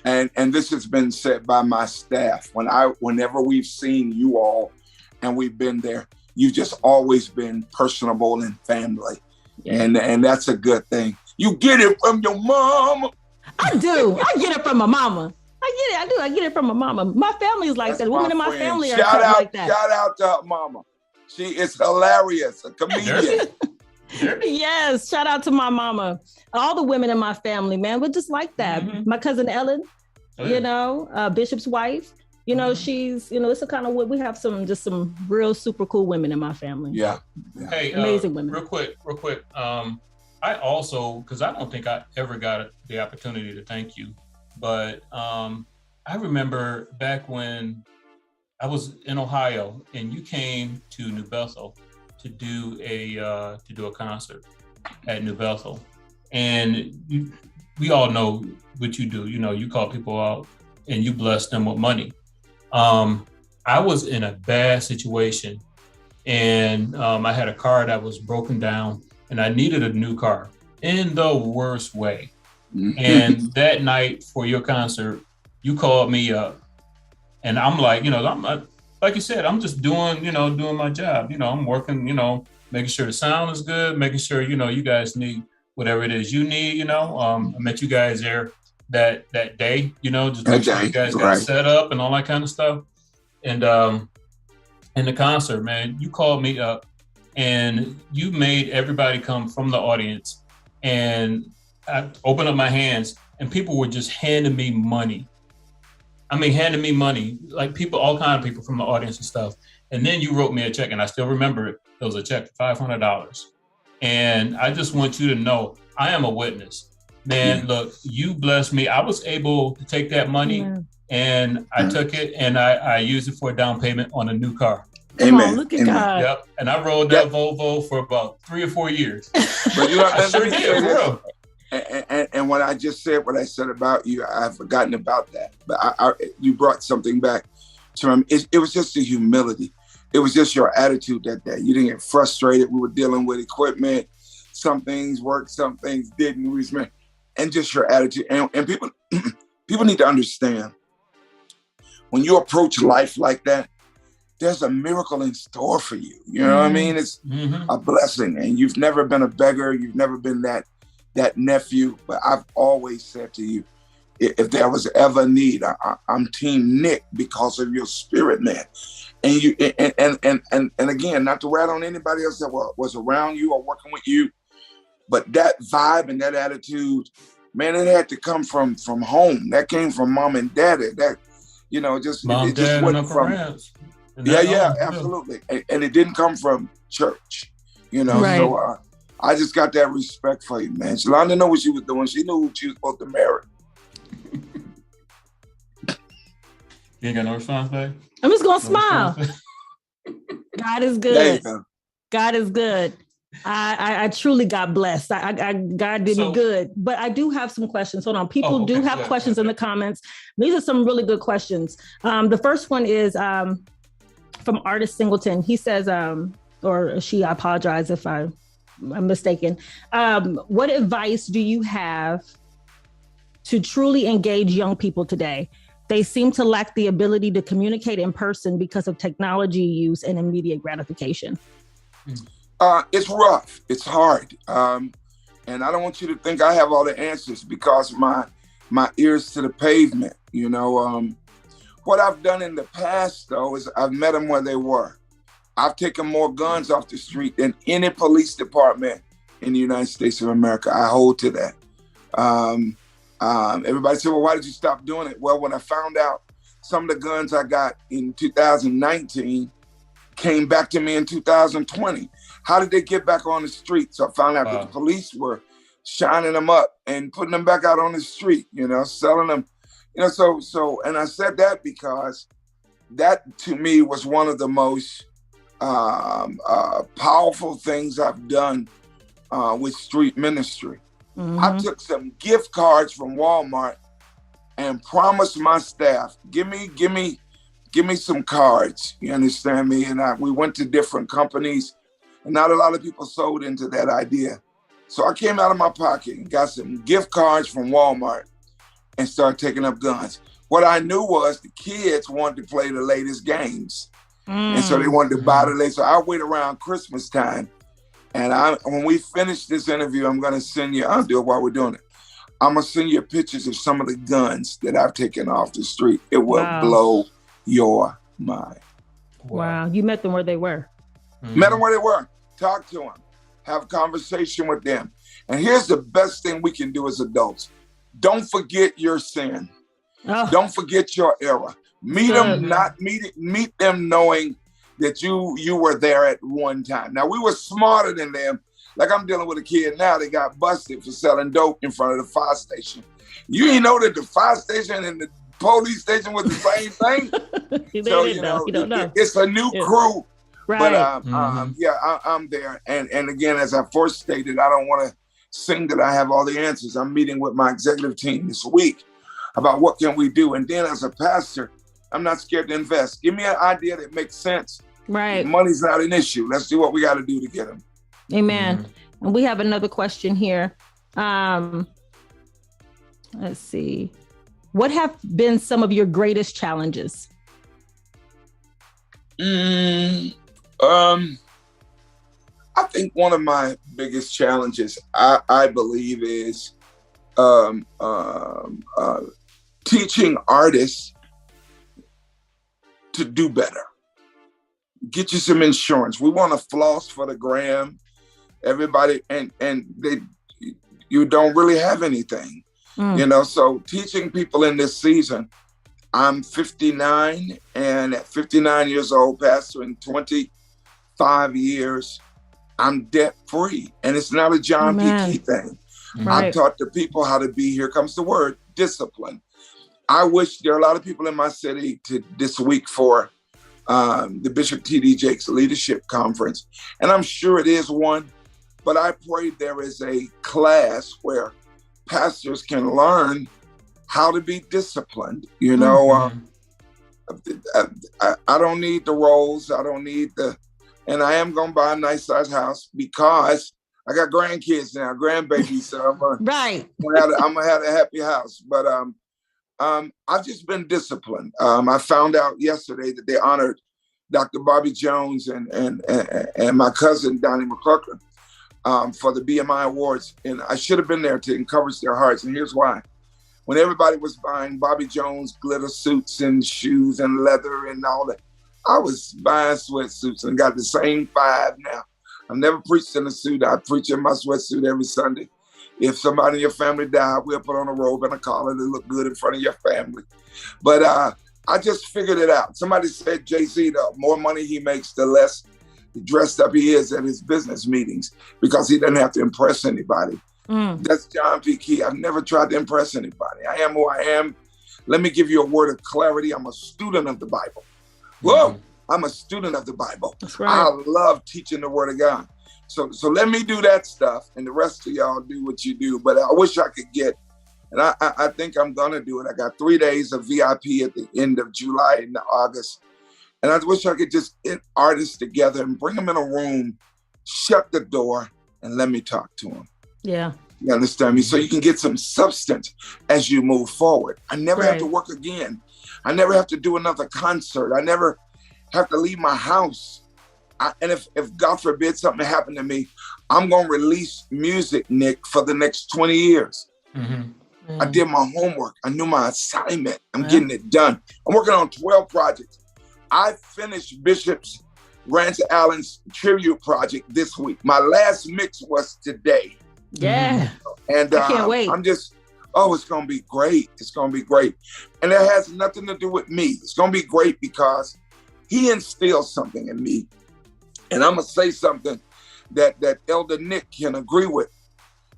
and this has been said by my staff. Whenever we've seen you all, and we've been there, you've just always been personable and family, and that's a good thing. You get it from your mom.
I do. I get it from my mama. I do. I get it from my mama. My family is like that. Women in my family are like that.
Shout out to mama. She is hilarious. A comedian.
Yes, shout out to my mama. All the women in my family, man, we're just like that. Mm-hmm. My cousin Ellen, Bishop's wife, she's, it's a kind of, we have some real super cool women in my family.
Yeah.
Hey,
amazing women.
Real quick. I also, because I don't think I ever got the opportunity to thank you, but I remember back when I was in Ohio and you came to New Bethel to do a concert at New Bethel, and we all know what you do. You call people out and you bless them with money. I was in a bad situation, and I had a car that was broken down, and I needed a new car in the worst way. And that night for your concert, you called me up, and I'm like, like you said, I'm just doing my job. I'm working, making sure the sound is good, making sure, you guys need whatever it is you need, I met you guys there that day, just make sure you guys got set up and all that kind of stuff. And in the concert, man, you called me up and you made everybody come from the audience, and I opened up my hands and people were just handing me money. I mean, handing me money, like people, all kind of people from the audience and stuff. And then you wrote me a check, and I still remember it. It was a check for $500. And I just want you to know, I am a witness. Man, look, you blessed me. I was able to take that money and I took it and I used it for a down payment on a new car.
Come on, look at God.
Yep. And I rode that Volvo for about 3 or 4 years.
But you know,
I sure did, bro.
And when I just said what I said about you, I've forgotten about that. But you brought something back to me. It was just the humility. It was just your attitude that day. You didn't get frustrated. We were dealing with equipment. Some things worked, some things didn't. And just your attitude. And people need to understand, when you approach life like that, there's a miracle in store for you. You know what I mean? It's a blessing. And you've never been a beggar. You've never been that nephew. But I've always said to you, if there was ever a need, I'm Team Nick because of your spirit, man. And you and again, not to rat on anybody else that was around you or working with you, but that vibe and that attitude, man, it had to come from home. That came from mom and daddy. That, you know, just
mom,
it just
dad,
wasn't from. Yeah, absolutely. And it didn't come from church, you know. Right. So I just got that respect for you, man. ShaLonda knew what she was doing. She knew who she was supposed to marry.
You ain't got no response, babe?
I'm just gonna smile. God is good. God is good. I truly got blessed. God did me good. But I do have some questions. Hold on. People do have questions in the comments. These are some really good questions. The first one is from Artist Singleton. He says, or she, I apologize if I'm mistaken. What advice do you have to truly engage young people today? They seem to lack the ability to communicate in person because of technology use and immediate gratification.
It's rough. It's hard. And I don't want you to think I have all the answers, because my ears to the pavement. You know, what I've done in the past, though, is I've met them where they were. I've taken more guns off the street than any police department in the United States of America. I hold to that. Everybody said, well, why did you stop doing it? Well, when I found out some of the guns I got in 2019 came back to me in 2020. How did they get back on the street? So I found out that the police were shining them up and putting them back out on the street, you know, selling them, you know, so, and I said that because that to me was one of the most powerful things I've done with street ministry. I took some gift cards from Walmart and promised my staff, give me some cards. You understand me? And we went to different companies, and not a lot of people sold into that idea. So I came out of my pocket and got some gift cards from Walmart and started taking up guns. What I knew was the kids wanted to play the latest games. And so they wanted to buy the latest. So I wait around Christmas time. And when we finish this interview, I'm going to send you, I'll do it while we're doing it. I'm going to send you pictures of some of the guns that I've taken off the street. It will blow your mind.
Wow. You met them where they were.
Met them where they were. Talk to them. Have a conversation with them. And here's the best thing we can do as adults. Don't forget your sin. Don't forget your error. Meet them knowing that you were there at one time. Now, we were smarter than them. Like, I'm dealing with a kid now that got busted for selling dope in front of the fire station. You didn't know that the fire station and the police station was the same thing? So, you don't know. It's a new crew. Right. But, I'm there. And again, as I first stated, I don't want to sing that I have all the answers. I'm meeting with my executive team this week about what can we do. And then as a pastor, I'm not scared to invest. Give me an idea that makes sense.
Right.
Money's not an issue. Let's do what we got to do to get them.
Amen. And we have another question here. Let's see. What have been some of your greatest challenges?
I think one of my biggest challenges, I believe, is teaching artists to do better. get you some insurance. We want to floss for the gram. Everybody, and you don't really have anything, so teaching people in this season. I'm 59, and at 59 years old, pastoring 25 years, I'm debt free. And it's not a John P. Key thing.
Right.
I've taught the people how to be, here comes the word, discipline. I wish there are a lot of people in my city this week for the Bishop T.D. Jakes Leadership Conference. And I'm sure it is one, but I pray there is a class where pastors can learn how to be disciplined. I don't need the roles. I don't need and I am going to buy a nice size house because I got grandkids now, grandbabies. So I'm going to have a happy house. But I've just been disciplined. I found out yesterday that they honored Dr. Bobby Jones and my cousin, Donnie McClurkin, for the BMI Awards. And I should have been there to encourage their hearts. And here's why. When everybody was buying Bobby Jones glitter suits and shoes and leather and all that, I was buying sweatsuits and got the same 5 now. I've never preached in a suit. I preach in my sweatsuit every Sunday. If somebody in your family died, we'll put on a robe and a collar to look good in front of your family. But I just figured it out. Somebody said Jay-Z, the more money he makes, the less dressed up he is at his business meetings because he doesn't have to impress anybody. That's John P. Key. I've never tried to impress anybody. I am who I am. Let me give you a word of clarity. I'm a student of the Bible. Whoa, I'm a student of the Bible.
That's right.
I love teaching the word of God. So let me do that stuff and the rest of y'all do what you do. But I wish I could get, and I think I'm going to do it. I got 3 days of VIP at the end of July and August. And I wish I could just get artists together and bring them in a room, shut the door, and let me talk to them.
Yeah.
You understand me? So you can get some substance as you move forward. I never have to work again. I never have to do another concert. I never have to leave my house. And if God forbid something happened to me, I'm going to release music, Nick, for the next 20 years. I did my homework. I knew my assignment. I'm getting it done. I'm working on 12 projects. I finished Bishop's Rance Allen's tribute project this week. My last mix was today.
Yeah.
And
I can't wait.
I'm just, it's going to be great. It's going to be great. And it has nothing to do with me. It's going to be great because he instilled something in me. And I'm going to say something that Elder Nick can agree with.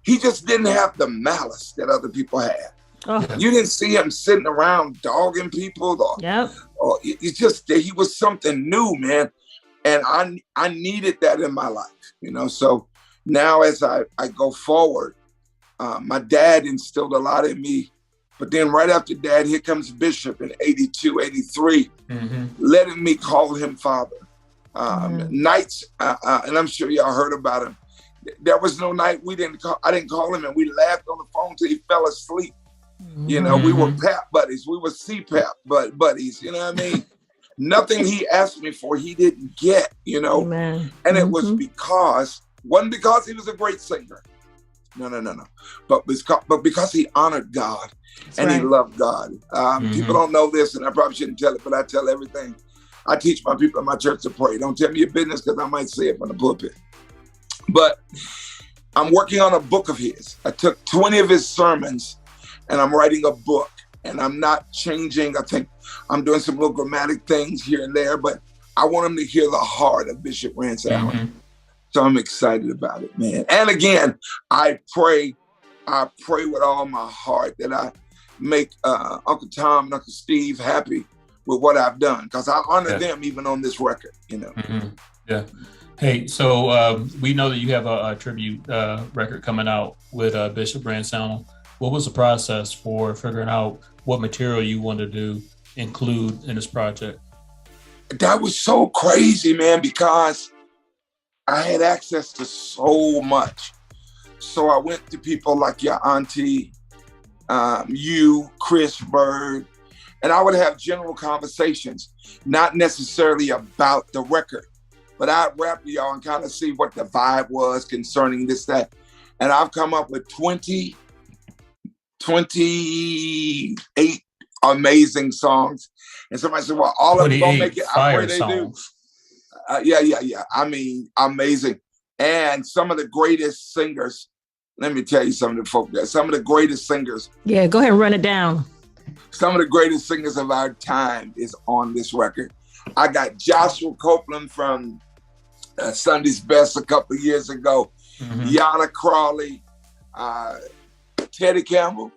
He just didn't have the malice that other people had. You didn't see him sitting around dogging people. Or it's just that he was something new, man. And I needed that in my life, So now as I go forward, my dad instilled a lot in me. But then right after Dad, here comes Bishop in 82, 83, letting me call him Father. Nights, and I'm sure y'all heard about him. There was no night I didn't call him, and we laughed on the phone till he fell asleep. We were PAP buddies. We were CPAP buddies. You know what I mean? Nothing he asked me for, he didn't get,
Amen.
And it was wasn't because he was a great singer. No. But because he honored God. He loved God. People don't know this, and I probably shouldn't tell it, but I tell everything. I teach my people in my church to pray. Don't tell me your business because I might say it from the pulpit. But I'm working on a book of his. I took 20 of his sermons and I'm writing a book, and I'm not changing. I think I'm doing some little grammatic things here and there, but I want him to hear the heart of Bishop Rance Allen. So I'm excited about it, man. And again, I pray with all my heart that I make Uncle Tom and Uncle Steve happy with what I've done, because I honor them even on this record,
Yeah. Hey, so we know that you have a tribute record coming out with Bishop Rance Allen. What was the process for figuring out what material you wanted to include in this project?
That was so crazy, man, because I had access to so much. So I went to people like your auntie, you, Chris Bird, and I would have general conversations, not necessarily about the record, but I'd rap to y'all and kind of see what the vibe was concerning this, that. And I've come up with 28 amazing songs. And somebody said, well, all of them gonna make it. I pray they do. Yeah. I mean, amazing. And some of the greatest singers, let me tell you some of the folk there. Some of the greatest singers.
Yeah, go ahead and run it down.
Some of the greatest singers of our time is on this record. I got Joshua Copeland from Sunday's Best a couple of years ago. Yana Crawley, Teddy Campbell.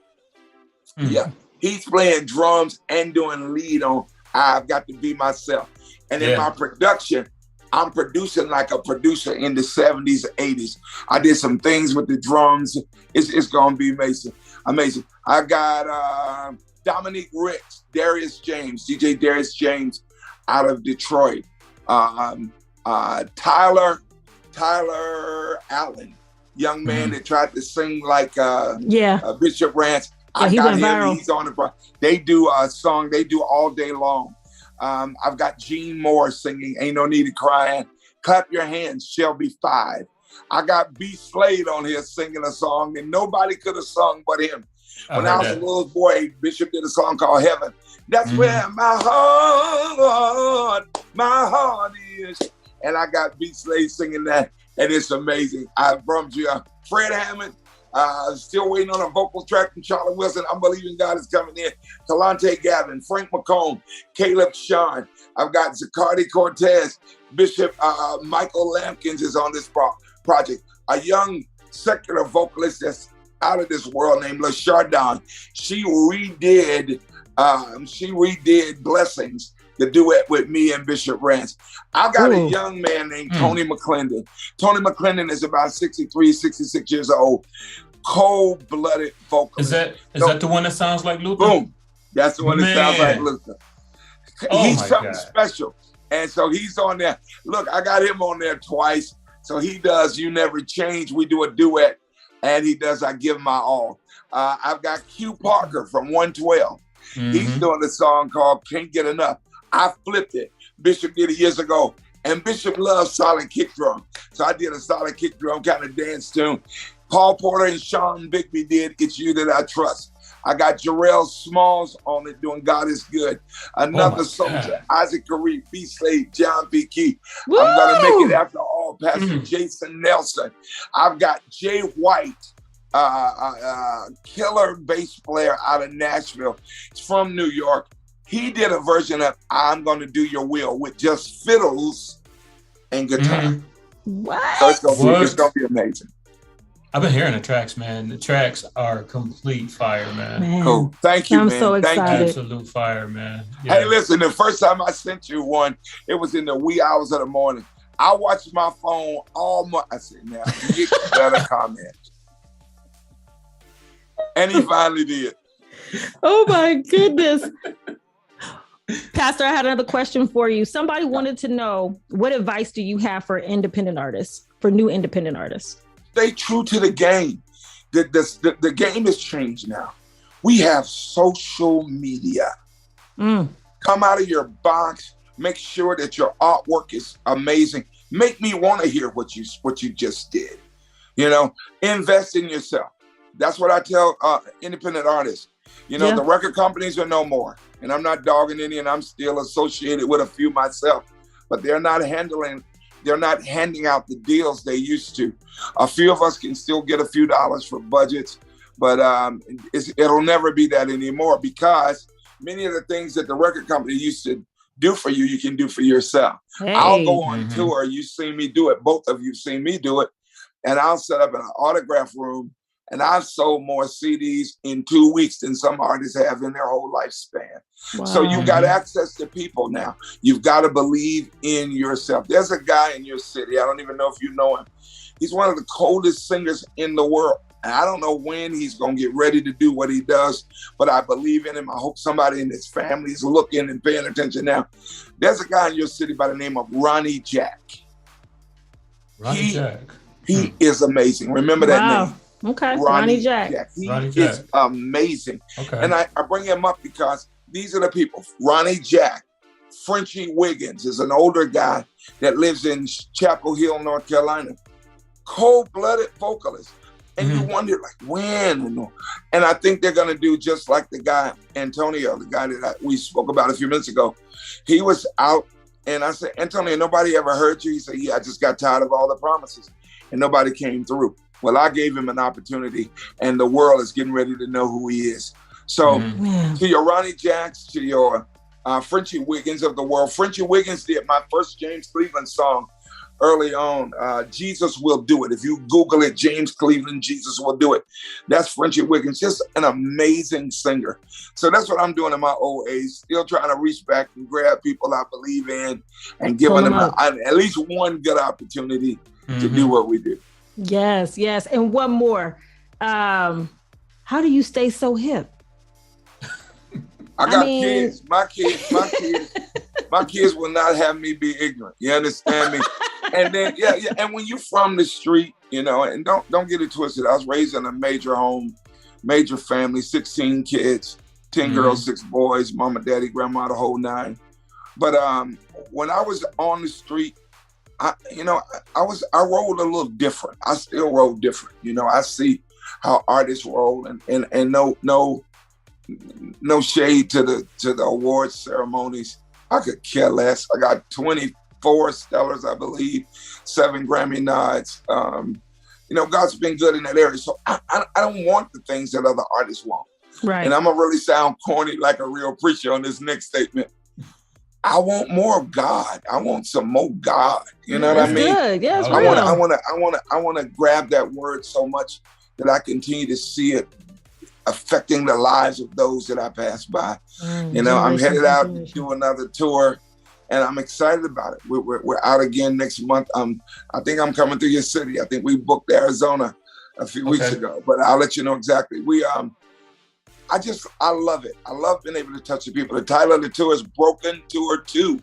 Yeah, he's playing drums and doing lead on I've Got to Be Myself. And in my production, I'm producing like a producer in the 70s, 80s. I did some things with the drums. It's going to be amazing. I got Dominique Ricks, Darius James, DJ Darius James out of Detroit. Tyler Allen, young man that tried to sing like Bishop Rance. I got him. Viral. He's on the. They do a song. They do all day long. I've got Gene Moore singing "Ain't No Need to Crying." Clap Your Hands, Shelby 5. I got B. Slade on here singing a song that nobody could have sung but him. When I was a little boy, Bishop did a song called Heaven. That's where my heart is. And I got B. Slade singing that, and it's amazing. I promise you, Fred Hammond, still waiting on a vocal track from Charlie Wilson. I'm believing God is coming in. Kalante Gavin, Frank McComb, Caleb Sean. I've got Zacardi Cortez. Bishop Michael Lampkins is on this project. A young secular vocalist that's out of this world named LaShardon. She redid Blessings, the duet with me and Bishop Rance. I got a young man named Tony McClendon. Tony McClendon is about 63, 66 years old. Cold-blooded vocalist.
Is that the one that sounds like Luther?
Boom. That's the one that sounds like Luther. He's something special. And so he's on there. Look, I got him on there twice. So he does You Never Change. We do a duet. And he does I Give My All. I've got Q Parker from 112. He's doing a song called Can't Get Enough. I flipped it. Bishop did it years ago. And Bishop loves solid kick drum. So I did a solid kick drum kind of dance tune. Paul Porter and Sean Bigby did It's You That I Trust. I got Jarrell Smalls on it doing God Is Good. Another soldier, Isaac Caree, B. Slade, John P. Key. I'm going to make it after all, Pastor Jason Nelson. I've got Jay White, killer bass player out of Nashville. He's from New York. He did a version of I'm Going to Do Your Will with just fiddles and guitar.
What?
So it's going to be amazing.
I've been hearing the tracks, man. The tracks are complete fire, man.
Cool. Thank you,
I'm
man.
so excited.
Thank you.
Absolute fire, man. Yeah.
Hey, listen, the first time I sent you one, it was in the wee hours of the morning. I watched my phone all month. I said, now, you better comment. And he finally did.
Oh, my goodness. Pastor, I had another question for you. Somebody wanted to know, what advice do you have for independent artists, for new independent artists?
Stay true to the game. The game has changed now. We have social media. Come out of your box. Make sure that your artwork is amazing. Make me want to hear what you just did. You know, invest in yourself. That's what I tell independent artists. You know, the record companies are no more. And I'm not dogging any, and I'm still associated with a few myself. But they're not handing out the deals they used to. A few of us can still get a few dollars for budgets, but it'll never be that anymore, because many of the things that the record company used to do for you, you can do for yourself. Hey. I'll go on tour. You've seen me do it. Both of you seen me do it. And I'll set up an autograph room, and I've sold more CDs in 2 weeks than some artists have in their whole lifespan. Wow. So you've got access to people now. You've got to believe in yourself. There's a guy in your city. I don't even know if you know him. He's one of the coldest singers in the world. And I don't know when he's going to get ready to do what he does, but I believe in him. I hope somebody in his family is looking and paying attention now. There's a guy in your city by the name of Ronnie Jack. He is amazing. Remember that name.
Okay, Ronnie Jack.
He is amazing. Okay. And I bring him up because these are the people. Ronnie Jack. Frenchie Wiggins is an older guy that lives in Chapel Hill, North Carolina. Cold-blooded vocalist. And you wonder, like, when? And I think they're going to do just like the guy, Antonio, the guy that we spoke about a few minutes ago. He was out And I said, Antonio, nobody ever heard you? He said, yeah, I just got tired of all the promises and nobody came through. Well, I gave him an opportunity and the world is getting ready to know who he is. So to your Ronnie Jackson, to your Frenchie Wiggins of the world, Frenchie Wiggins did my first James Cleveland song early on, Jesus Will Do It. If you Google it, James Cleveland, Jesus Will Do It. That's Frenchie Wiggins, just an amazing singer. So that's what I'm doing in my old age, still trying to reach back and grab people I believe in and giving them at least one good opportunity to do what we do.
Yes, yes. And one more. How do you stay so hip?
I got kids. My kids will not have me be ignorant. You understand me? And then, yeah. And when you're from the street, you know, and don't get it twisted. I was raised in a major home, major family, 16 kids, 10 girls, 6 boys, mama, daddy, grandma, the whole 9. But when I was on the street, I rolled a little different. I still roll different. You know, I see how artists roll, and no shade to the awards ceremonies. I could care less. I got 24 Stellars, I believe, 7 Grammy nods. God's been good in that area. So I don't want the things that other artists want.
Right.
And I'm gonna really sound corny like a real preacher on this next statement. I want more of God. I want some more God. You know what I mean?
Good. Yeah, it's
I
real.
want to grab that word so much that I continue to see it affecting the lives of those that I pass by. I'm headed out to do another tour, and I'm excited about it. We're out again next month. I think I'm coming through your city. I think we booked Arizona a few weeks ago, but I'll let you know exactly. I love it. I love being able to touch the people. The title of the tour is Broken Tour 2,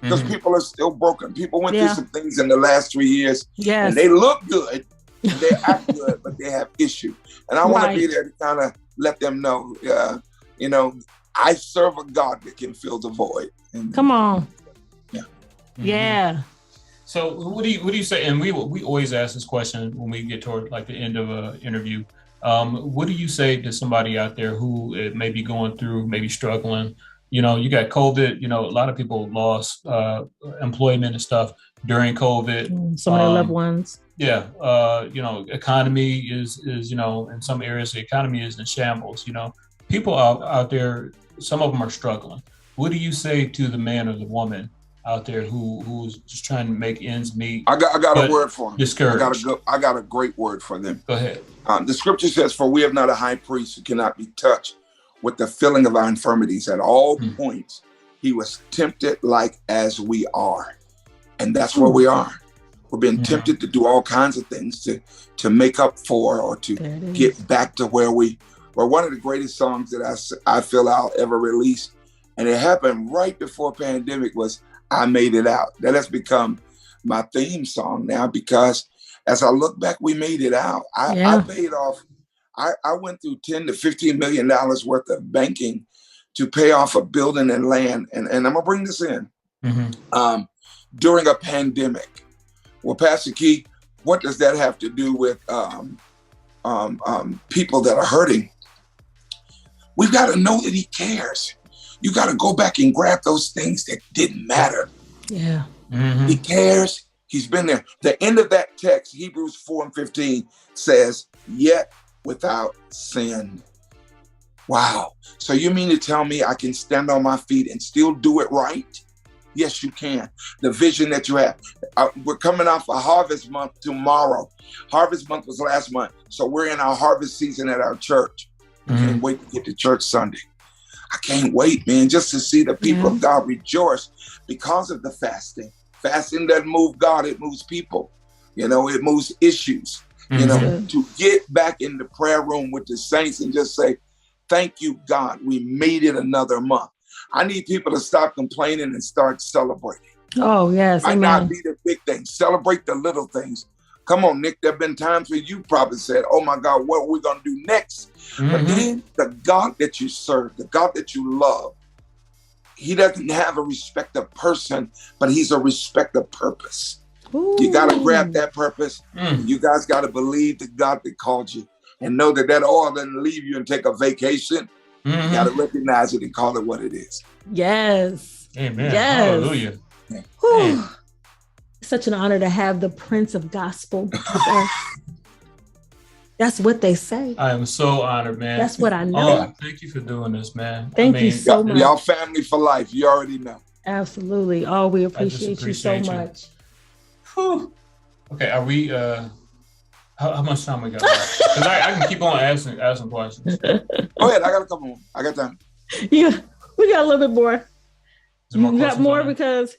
because people are still broken. People went through some things in the last 3 years, and they look good, and they act good, but they have issues. And I want to be there to kind of let them know, I serve a God that can fill the void. And,
come on.
Yeah.
Yeah.
So what do you say? And we always ask this question when we get toward like the end of an interview. What do you say to somebody out there who may be going through, maybe struggling? You got COVID, a lot of people lost employment and stuff during COVID.
Some of their loved ones.
Yeah. Economy is, in some areas, the economy is in shambles. People out there, some of them are struggling. What do you say to the man or the woman out there who's just trying to make ends meet?
I got a word for them.
Discouraged.
I got a great word for them.
Go ahead.
The scripture says, for we have not a high priest who cannot be touched with the feeling of our infirmities. At all points, he was tempted like as we are. And that's where we are. We're being tempted to do all kinds of things to make up for or to get back to where we were. One of the greatest songs that I feel I'll ever release, and it happened right before pandemic, was I Made It Out. That has become my theme song now, because as I look back, we made it out. I paid off. I went through $10 to $15 million worth of banking to pay off a building and land. And I'm gonna bring this in during a pandemic. Well, Pastor Key, what does that have to do with people that are hurting? We've got to know that he cares. You got to go back and grab those things that didn't matter.
Yeah.
He cares. He's been there. The end of that text, Hebrews 4:15, says, yet without sin. Wow. So you mean to tell me I can stand on my feet and still do it right? Yes, you can. The vision that you have. We're coming off a harvest month tomorrow. Harvest month was last month. So we're in our harvest season at our church. I can't wait to get to church Sunday. I can't wait, man, just to see the people of God rejoice because of the fasting. Fasting doesn't move God, it moves people. It moves issues. To get back in the prayer room with the saints and just say, thank you, God, we made it another month. I need people to stop complaining and start celebrating.
Oh, yes.
Might not be the big things. Celebrate the little things. Come on, Nick. There have been times where you probably said, oh my God, what are we going to do next? But then the God that you serve, the God that you love, he doesn't have a respect of person, but he's a respect of purpose. Ooh. You got to grab that purpose. You guys got to believe the God that called you and know that oil doesn't leave you and take a vacation. You got to recognize it and call it what it is.
Yes.
Amen.
Yes.
Hallelujah.
Whew. Such an honor to have the Prince of Gospel with us. That's what they say.
I am so honored, man.
That's what I know.
Oh, thank you for doing this, man.
Thank you so much.
Y'all family for life. You already know.
Absolutely. Oh, we appreciate you so much.
Whew. Okay, are we? How much time we got? Because I can keep on asking questions.
Go ahead. I got a couple more. I got time.
Yeah, we got a little bit more. You got more because.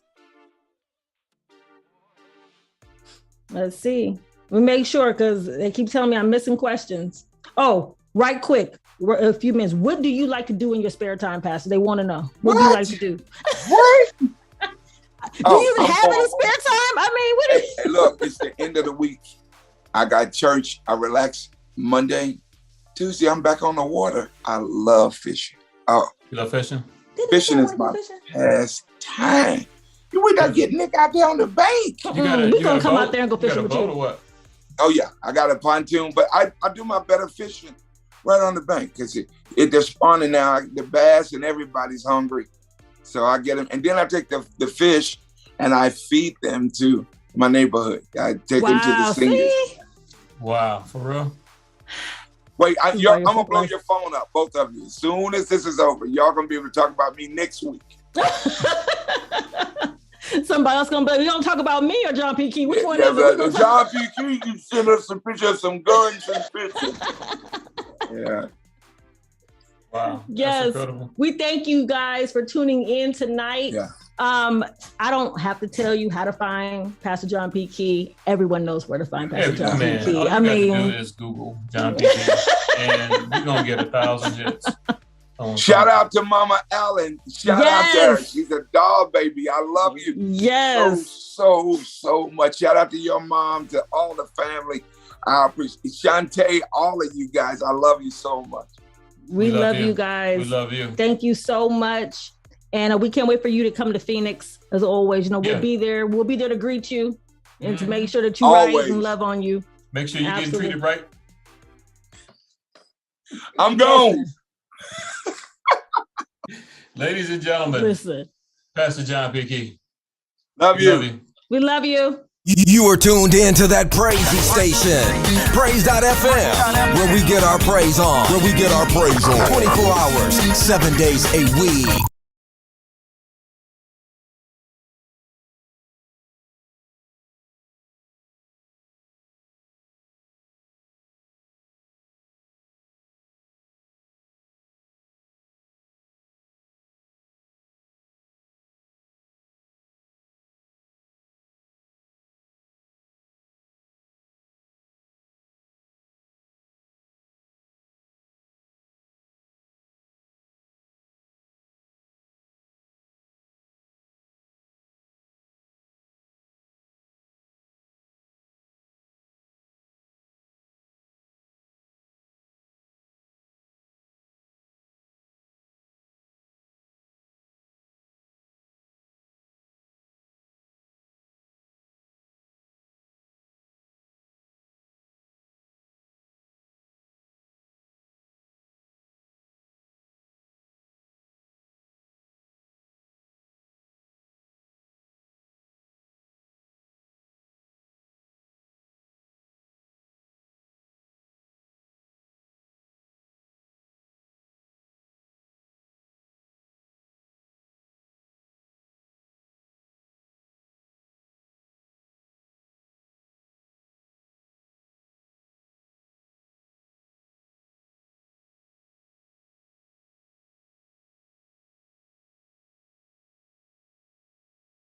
Let's see. We make sure because they keep telling me I'm missing questions. Oh, right quick. A few minutes. What do you like to do in your spare time, Pastor? They want to know. What do you like to do?
What?
Do you even have any spare time? I mean, what is...
Hey, look, it's the end of the week. I got church. I relax. Monday, Tuesday, I'm back on the water. I love fishing. Oh,
you love fishing?
Fishing is my pastime. We gotta get Nick out there on the bank.
We're gonna come out there and go fishing with you.
Or what?
Oh yeah, I got a pontoon, but I do my better fishing right on the bank because they're spawning now. The bass and everybody's hungry, so I get them, and then I take the fish and I feed them to my neighborhood. I take them to the seniors.
Wow, for real?
Wait, I'm gonna blow your phone up, both of you. As soon as this is over, y'all gonna be able to talk about me next week.
Somebody else gonna be. You gonna talk about me or John P. Key? Which one is it?
John P. Key, you send us some pictures of some guns and pictures. Yeah.
Wow.
Yes. We thank you guys for tuning in tonight.
Yeah.
I don't have to tell you how to find Pastor John P. Key. Everyone knows where to find Pastor John P. Key.
All you have to do is Google John P. Key, and you're gonna get 1,000 hits.
Shout out to Mama Ellen. Shout out to her. She's a doll baby. I love you.
Yes.
So much. Shout out to your mom, to all the family. I appreciate Shantae, all of you guys. I love you so much.
We love you guys.
We love you.
Thank you so much. And we can't wait for you to come to Phoenix as always. We'll be there. We'll be there to greet you and to make sure that you right and love on you.
Make sure you get treated right.
I'm gone.
Ladies and gentlemen,
listen,
Pastor John P. Key.
Love you.
We love you.
You are tuned in to that PRAYzy station, PRAYZ.FM, where we get our praise on, 24 hours, 7 days a week.